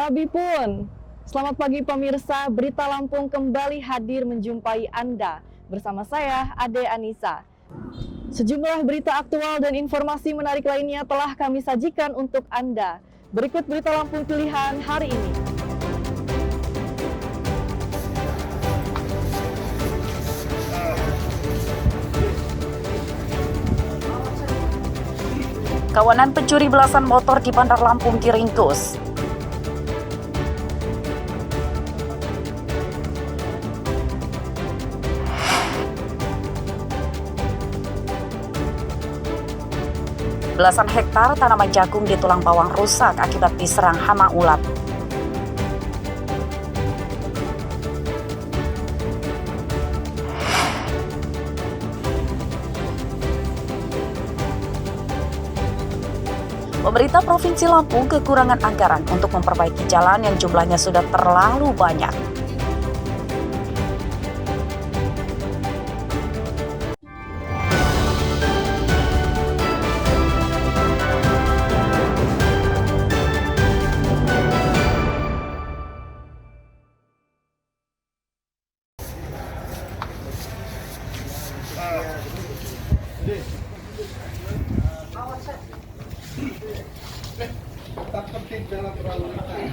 Sabi pun, selamat pagi pemirsa, Berita Lampung kembali hadir menjumpai Anda. Bersama saya, Ade Anissa. Sejumlah berita aktual dan informasi menarik lainnya telah kami sajikan untuk Anda. Berikut Berita Lampung pilihan hari ini. Kawanan pencuri belasan motor di Bandar Lampung diringkus. Belasan hektar tanaman jagung di Tulang Bawang rusak akibat diserang hama ulat. Pemerintah Provinsi Lampung kekurangan anggaran untuk memperbaiki jalan yang jumlahnya sudah terlalu banyak.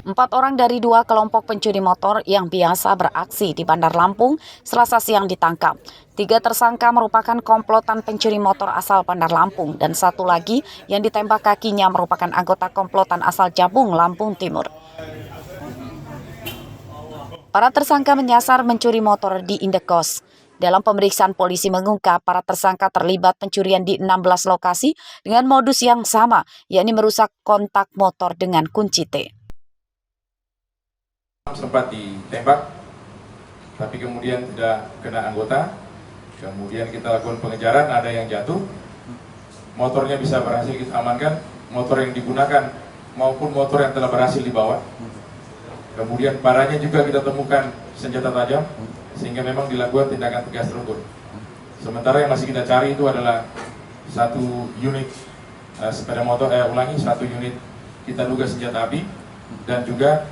Empat orang dari dua kelompok pencuri motor yang biasa beraksi di Bandar Lampung Selasa siang ditangkap. 3 tersangka merupakan komplotan pencuri motor asal Bandar Lampung dan satu lagi yang ditembak kakinya merupakan anggota komplotan asal Jabung, Lampung Timur. Para tersangka menyasar mencuri motor di Indekos. Dalam pemeriksaan, polisi mengungkap para tersangka terlibat pencurian di 16 lokasi dengan modus yang sama, yakni merusak kontak motor dengan kunci T. Sempat ditembak, tapi kemudian tidak kena anggota. Kemudian kita lakukan pengejaran, ada yang jatuh. Motornya bisa berhasil kita amankan, motor yang digunakan maupun motor yang telah berhasil dibawa. Kemudian parahnya juga kita temukan senjata tajam, sehingga memang dilakukan tindakan tegas terukur. Sementara yang masih kita cari itu adalah satu unit sepeda motor, satu unit kita duga senjata api dan juga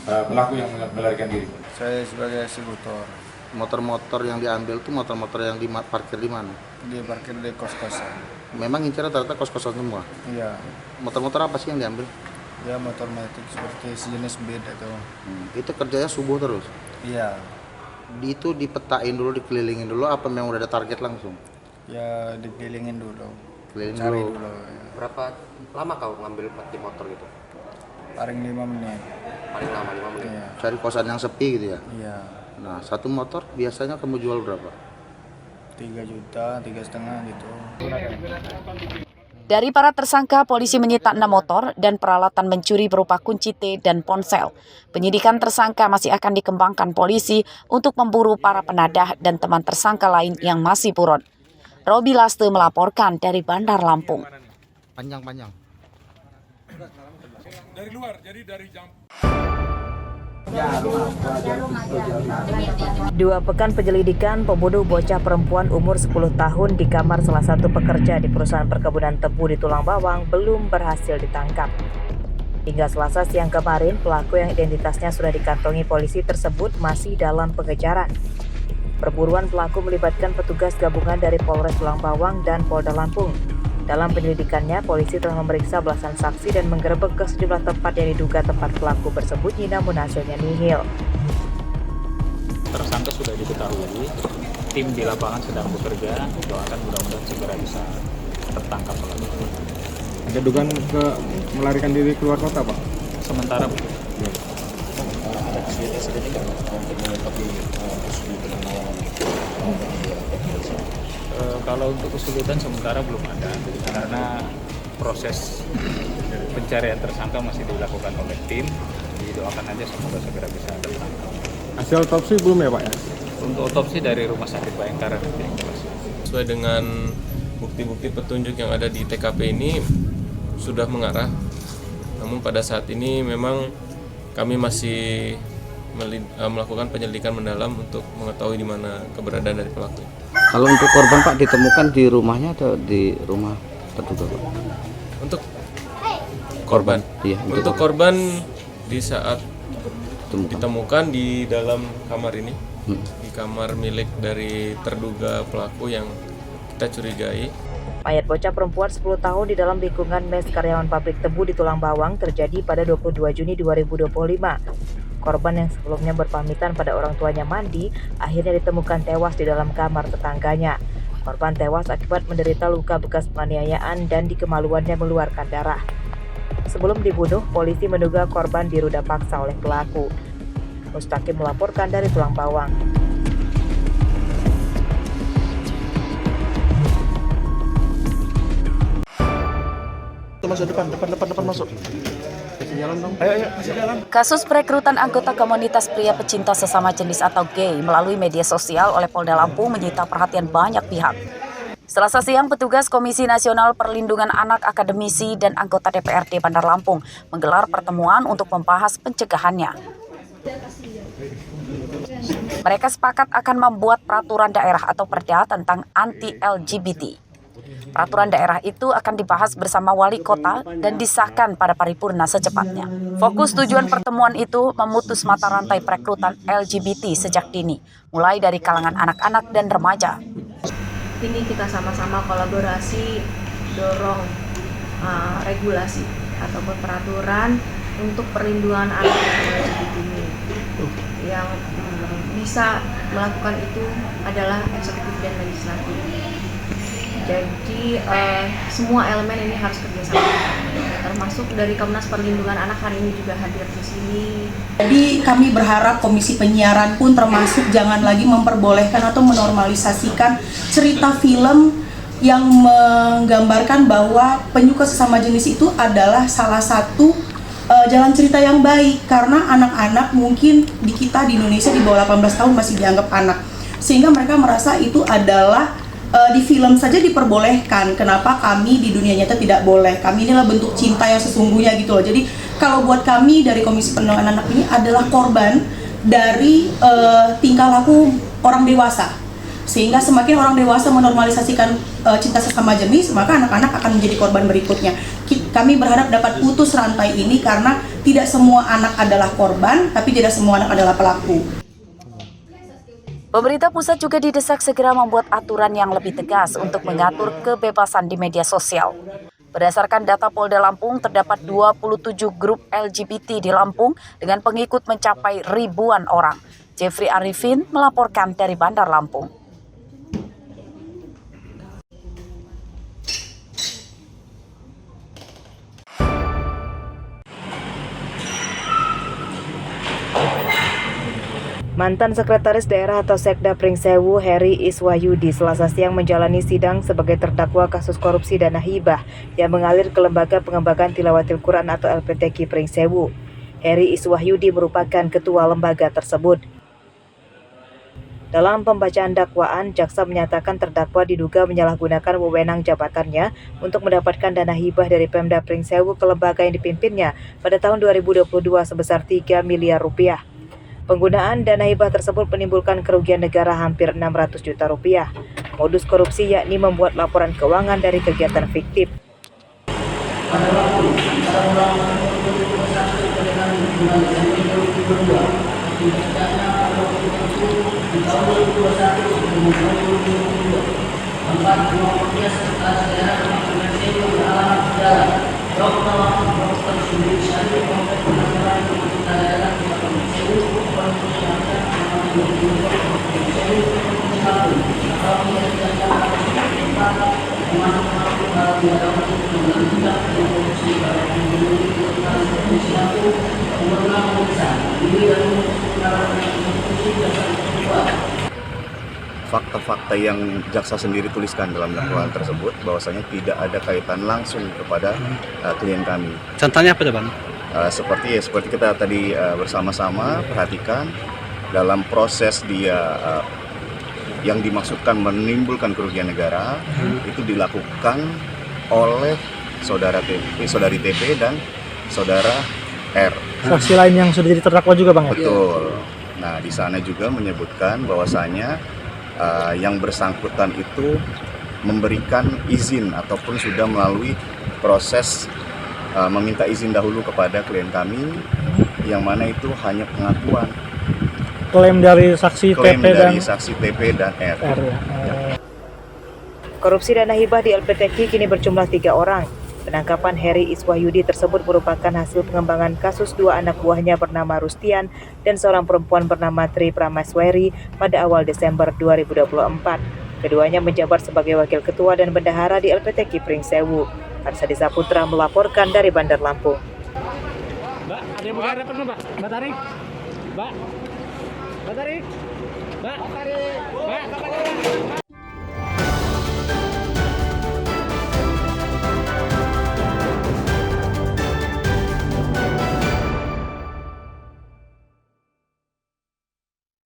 pelaku yang melarikan diri. Saya sebagai eksekutor. Motor-motor yang diambil itu motor-motor yang diparkir di mana? Dia parkir di kos-kosan. Memang incar rata-rata kos-kosan semua? Iya. Motor-motor apa sih yang diambil? Ya motor metik seperti sejenis bed atau. Itu kerjanya subuh terus? Iya. Itu dipetain dulu, dikelilingin dulu, apa memang udah ada target langsung? Ya dikelilingin dulu. Kelilingin Cari dulu. dulu. Ya. Berapa lama kau ngambil peti motor gitu? Paling 5 menit. Paling lama 5 menit. Iya. Cari kosan yang sepi gitu ya? Iya. Nah, satu motor biasanya kamu jual berapa? 3 juta, 3,5 gitu. Dari para tersangka, polisi menyita 6 motor dan peralatan mencuri berupa kunci T dan ponsel. Penyidikan tersangka masih akan dikembangkan polisi untuk memburu para penadah dan teman tersangka lain yang masih buron. Robi Laste melaporkan dari Bandar Lampung. Panjang-panjang. Dari luar, jadi dari jam 2 pekan penyelidikan pembunuh bocah perempuan umur 10 tahun di kamar salah satu pekerja di perusahaan perkebunan tebu di Tulang Bawang belum berhasil ditangkap. Hingga Selasa siang kemarin, pelaku yang identitasnya sudah dikantongi polisi tersebut masih dalam pengejaran. Perburuan pelaku melibatkan petugas gabungan dari Polres Tulang Bawang dan Polda Lampung. Dalam penyelidikannya, polisi telah memeriksa belasan saksi dan menggerebek ke sejumlah tempat yang diduga tempat pelaku bersembunyi namun hasilnya nihil. Tersangka sudah diketahui, tim di lapangan sedang bekerja, doakan mudah-mudahan segera bisa tertangkap pelaku. Ada dugaan ke melarikan diri keluar kota, Pak? Sementara Ada kesulitan nggak untuk mengungkapi kalau untuk kesulitan sementara belum ada, karena proses pencarian tersangka masih dilakukan oleh tim. Jadi doakan aja semoga segera bisa tertangkap. Hasil otopsi belum ya, Pak? Ya? Untuk otopsi dari Rumah Sakit Bayangkara nanti. Sesuai dengan bukti-bukti petunjuk yang ada di TKP ini sudah mengarah. Namun pada saat ini memang kami masih melakukan penyelidikan mendalam untuk mengetahui di mana keberadaan dari pelaku. Kalau untuk korban, Pak, ditemukan di rumahnya atau di rumah terduga, Pak? Untuk korban, Iya, untuk korban Di saat ditemukan di dalam kamar ini, di kamar milik dari terduga pelaku yang kita curigai. Mayat bocah perempuan 10 tahun di dalam lingkungan mes karyawan pabrik tebu di Tulang Bawang terjadi pada 22 Juni 2025. Korban yang sebelumnya berpamitan pada orang tuanya mandi, akhirnya ditemukan tewas di dalam kamar tetangganya. Korban tewas akibat menderita luka bekas penganiayaan dan di kemaluannya mengeluarkan darah. Sebelum dibunuh, polisi menduga korban diruda paksa oleh pelaku. Mustaqim melaporkan dari Tulang Bawang. Masuk depan masuk. Kasus perekrutan anggota komunitas pria pecinta sesama jenis atau gay melalui media sosial oleh Polda Lampung menyita perhatian banyak pihak. Selasa siang, petugas Komisi Nasional Perlindungan Anak, akademisi, dan anggota DPRD Bandar Lampung menggelar pertemuan untuk membahas pencegahannya. Mereka sepakat akan membuat peraturan daerah atau perda tentang anti-LGBT. Peraturan daerah itu akan dibahas bersama wali kota dan disahkan pada paripurna secepatnya. Fokus tujuan pertemuan itu memutus mata rantai perekrutan LGBT sejak dini, mulai dari kalangan anak-anak dan remaja. Ini kita sama-sama kolaborasi, dorong regulasi ataupun peraturan untuk perlindungan anak LGBT ini. Yang bisa melakukan itu adalah eksekutif dan legislatif. Jadi semua elemen ini harus kerjasama, termasuk dari Komnas Perlindungan Anak hari ini juga hadir di sini. Jadi kami berharap Komisi Penyiaran pun termasuk jangan lagi memperbolehkan atau menormalisasikan cerita film yang menggambarkan bahwa penyuka sesama jenis itu adalah salah satu jalan cerita yang baik, karena anak-anak mungkin di kita di Indonesia di bawah 18 tahun masih dianggap anak, sehingga mereka merasa itu adalah di film saja diperbolehkan, kenapa kami di dunia nyata tidak boleh? Kami inilah bentuk cinta yang sesungguhnya gitu loh. Jadi kalau buat kami dari Komisi Perlindungan Anak ini adalah korban dari tingkah laku orang dewasa. Sehingga semakin orang dewasa menormalisasikan cinta sesama jenis, maka anak-anak akan menjadi korban berikutnya. Kami berharap dapat putus rantai ini karena tidak semua anak adalah korban, tapi tidak semua anak adalah pelaku. Pemerintah pusat juga didesak segera membuat aturan yang lebih tegas untuk mengatur kebebasan di media sosial. Berdasarkan data Polda Lampung, terdapat 27 grup LGBT di Lampung dengan pengikut mencapai ribuan orang. Jeffrey Arifin melaporkan dari Bandar Lampung. Mantan Sekretaris Daerah atau Sekda Pringsewu, Heri Iswahyudi, Selasa siang menjalani sidang sebagai terdakwa kasus korupsi dana hibah yang mengalir ke Lembaga Pengembangan Tilawatil Quran atau LPTQ Pringsewu. Heri Iswahyudi merupakan ketua lembaga tersebut. Dalam pembacaan dakwaan, jaksa menyatakan terdakwa diduga menyalahgunakan wewenang jabatannya untuk mendapatkan dana hibah dari Pemda Pringsewu ke lembaga yang dipimpinnya pada tahun 2022 sebesar 3 miliar rupiah. Penggunaan dana hibah tersebut menimbulkan kerugian negara hampir 600 juta rupiah. Modus korupsi yakni membuat laporan keuangan dari kegiatan fiktif. Fakta-fakta yang jaksa sendiri tuliskan dalam dakwaan tersebut bahwasanya tidak ada kaitan langsung kepada klien kami. Contohnya apa, Bang? Seperti kita tadi bersama-sama perhatikan dalam proses dia yang dimaksudkan menimbulkan kerugian negara itu dilakukan oleh saudari TP dan saudara R. Saksi lain yang sudah jadi terdakwa juga, Bang? Betul. Nah, di sana juga menyebutkan bahwasanya yang bersangkutan itu memberikan izin ataupun sudah melalui proses meminta izin dahulu kepada klien kami, yang mana itu hanya pengakuan. Klaim dari saksi Klaim TP dari dan saksi TP dan R. ya. Korupsi dana hibah di LPTK kini berjumlah 3 orang. Penangkapan Heri Iswahyudi tersebut merupakan hasil pengembangan kasus 2 anak buahnya bernama Rustian dan seorang perempuan bernama Tri Prameswari pada awal Desember 2024. Keduanya menjabat sebagai wakil ketua dan bendahara di LPTK Pringsewu. Arsadi Saputra melaporkan dari Bandar Lampung. Mbak, ada yang buka hadapan Mbak? Mbak Tarik? Mbak? Mbak Tarik? Mbak? Mbak Tarik? Mbak?